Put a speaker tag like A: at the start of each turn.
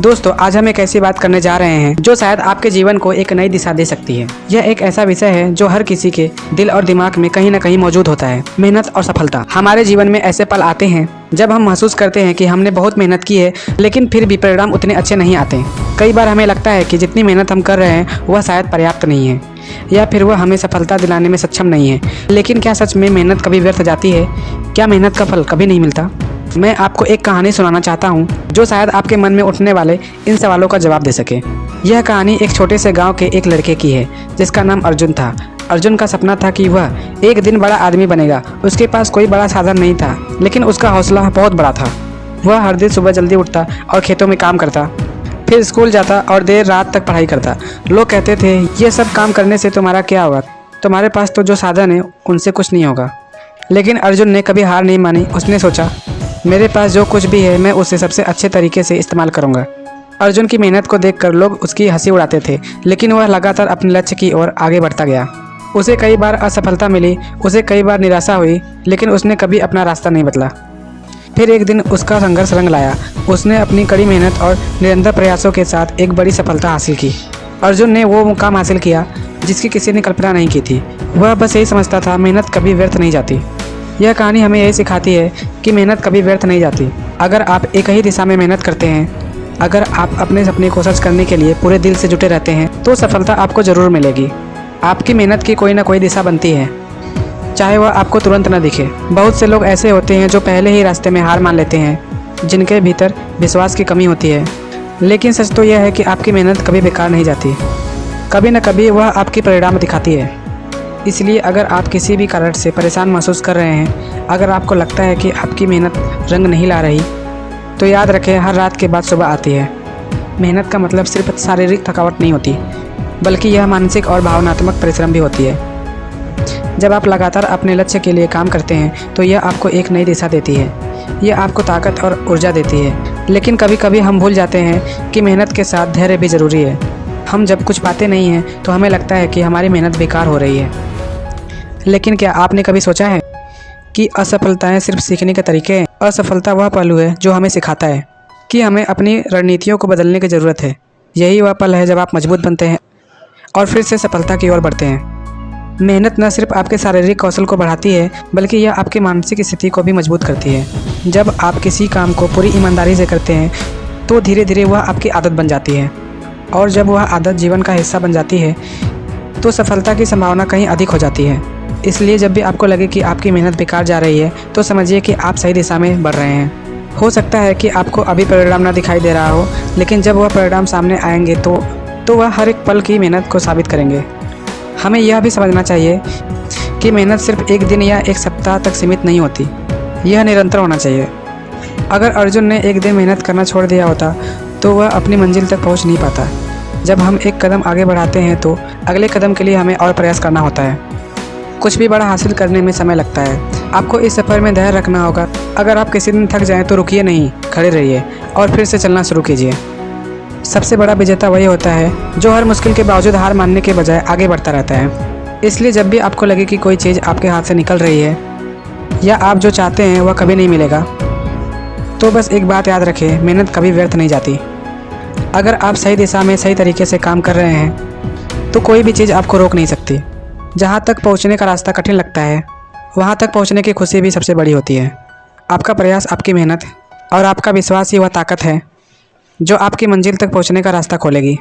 A: दोस्तों, आज हम एक ऐसी बात करने जा रहे हैं जो शायद आपके जीवन को एक नई दिशा दे सकती है। यह एक ऐसा विषय है जो हर किसी के दिल और दिमाग में कहीं न कहीं मौजूद होता है, मेहनत और सफलता। हमारे जीवन में ऐसे पल आते हैं जब हम महसूस करते हैं कि हमने बहुत मेहनत की है, लेकिन फिर भी परिणाम उतने अच्छे नहीं आते। कई बार हमें लगता है कि जितनी मेहनत हम कर रहे हैं वह शायद पर्याप्त नहीं है, या फिर वह हमें सफलता दिलाने में सक्षम नहीं है। लेकिन क्या सच में मेहनत कभी व्यर्थ जाती है? क्या मेहनत का फल कभी नहीं मिलता? मैं आपको एक कहानी सुनाना चाहता हूँ जो शायद आपके मन में उठने वाले इन सवालों का जवाब दे सके। यह कहानी एक छोटे से गांव के एक लड़के की है जिसका नाम अर्जुन था। अर्जुन का सपना था कि वह एक दिन बड़ा आदमी बनेगा। उसके पास कोई बड़ा साधन नहीं था, लेकिन उसका हौसला बहुत बड़ा था। वह हर दिन सुबह जल्दी उठता और खेतों में काम करता, फिर स्कूल जाता और देर रात तक पढ़ाई करता। लोग कहते थे, ये सब काम करने से तुम्हारा क्या होगा? तुम्हारे पास तो जो साधन है उनसे कुछ नहीं होगा। लेकिन अर्जुन ने कभी हार नहीं मानी। उसने सोचा, मेरे पास जो कुछ भी है मैं उसे सबसे अच्छे तरीके से इस्तेमाल करूंगा। अर्जुन की मेहनत को देखकर लोग उसकी हंसी उड़ाते थे, लेकिन वह लगातार अपने लक्ष्य की ओर आगे बढ़ता गया। उसे कई बार असफलता मिली, उसे कई बार निराशा हुई, लेकिन उसने कभी अपना रास्ता नहीं बदला। फिर एक दिन उसका संघर्ष रंग लाया। उसने अपनी कड़ी मेहनत और निरंतर प्रयासों के साथ एक बड़ी सफलता हासिल की। अर्जुन ने वो मुकाम हासिल किया जिसकी किसी ने कल्पना नहीं की थी। वह बस यही समझता था, मेहनत कभी व्यर्थ नहीं जाती। यह कहानी हमें यही सिखाती है कि मेहनत कभी व्यर्थ नहीं जाती। अगर आप एक ही दिशा में मेहनत करते हैं, अगर आप अपने सपने को सच करने के लिए पूरे दिल से जुटे रहते हैं, तो सफलता आपको ज़रूर मिलेगी। आपकी मेहनत की कोई ना कोई दिशा बनती है, चाहे वह आपको तुरंत न दिखे। बहुत से लोग ऐसे होते हैं जो पहले ही रास्ते में हार मान लेते हैं, जिनके भीतर विश्वास की कमी होती है। लेकिन सच तो यह है कि आपकी मेहनत कभी बेकार नहीं जाती। कभी न कभी वह आपकी परिणाम दिखाती है। इसलिए अगर आप किसी भी कारण से परेशान महसूस कर रहे हैं, अगर आपको लगता है कि आपकी मेहनत रंग नहीं ला रही, तो याद रखें, हर रात के बाद सुबह आती है। मेहनत का मतलब सिर्फ शारीरिक थकावट नहीं होती, बल्कि यह मानसिक और भावनात्मक परिश्रम भी होती है। जब आप लगातार अपने लक्ष्य के लिए काम करते हैं तो यह आपको एक नई दिशा देती है। यह आपको ताकत और ऊर्जा देती है। लेकिन कभी कभी हम भूल जाते हैं कि मेहनत के साथ धैर्य भी ज़रूरी है। हम जब कुछ पाते नहीं हैं तो हमें लगता है कि हमारी मेहनत बेकार हो रही है। लेकिन क्या आपने कभी सोचा है कि असफलताएं सिर्फ सीखने के तरीके हैं? असफलता वह पहलू है जो हमें सिखाता है कि हमें अपनी रणनीतियों को बदलने की ज़रूरत है। यही वह पल है जब आप मजबूत बनते हैं और फिर से सफलता की ओर बढ़ते हैं। मेहनत न सिर्फ आपके शारीरिक कौशल को बढ़ाती है, बल्कि यह आपकी मानसिक स्थिति को भी मजबूत करती है। जब आप किसी काम को पूरी ईमानदारी से करते हैं तो धीरे धीरे वह आपकी आदत बन जाती है, और जब वह आदत जीवन का हिस्सा बन जाती है तो सफलता की संभावना कहीं अधिक हो जाती है। इसलिए जब भी आपको लगे कि आपकी मेहनत बेकार जा रही है, तो समझिए कि आप सही दिशा में बढ़ रहे हैं। हो सकता है कि आपको अभी परिणाम ना दिखाई दे रहा हो, लेकिन जब वह परिणाम सामने आएंगे तो वह हर एक पल की मेहनत को साबित करेंगे। हमें यह भी समझना चाहिए कि मेहनत सिर्फ एक दिन या एक सप्ताह तक सीमित नहीं होती, यह निरंतर होना चाहिए। अगर अर्जुन ने एक दिन मेहनत करना छोड़ दिया होता तो वह अपनी मंजिल तक पहुँच नहीं पाता। जब हम एक कदम आगे बढ़ाते हैं तो अगले कदम के लिए हमें और प्रयास करना होता है। कुछ भी बड़ा हासिल करने में समय लगता है। आपको इस सफ़र में धैर्य रखना होगा। अगर आप किसी दिन थक जाएं तो रुकिए नहीं, खड़े रहिए और फिर से चलना शुरू कीजिए। सबसे बड़ा विजेता वही होता है जो हर मुश्किल के बावजूद हार मानने के बजाय आगे बढ़ता रहता है। इसलिए जब भी आपको लगे कि कोई चीज़ आपके हाथ से निकल रही है या आप जो चाहते हैं वह कभी नहीं मिलेगा, तो बस एक बात याद रखें, मेहनत कभी व्यर्थ नहीं जाती। अगर आप सही दिशा में सही तरीके से काम कर रहे हैं तो कोई भी चीज़ आपको रोक नहीं सकती। जहाँ तक पहुँचने का रास्ता कठिन लगता है, वहाँ तक पहुँचने की खुशी भी सबसे बड़ी होती है। आपका प्रयास, आपकी मेहनत और आपका विश्वास ही वह ताकत है जो आपकी मंजिल तक पहुँचने का रास्ता खोलेगी।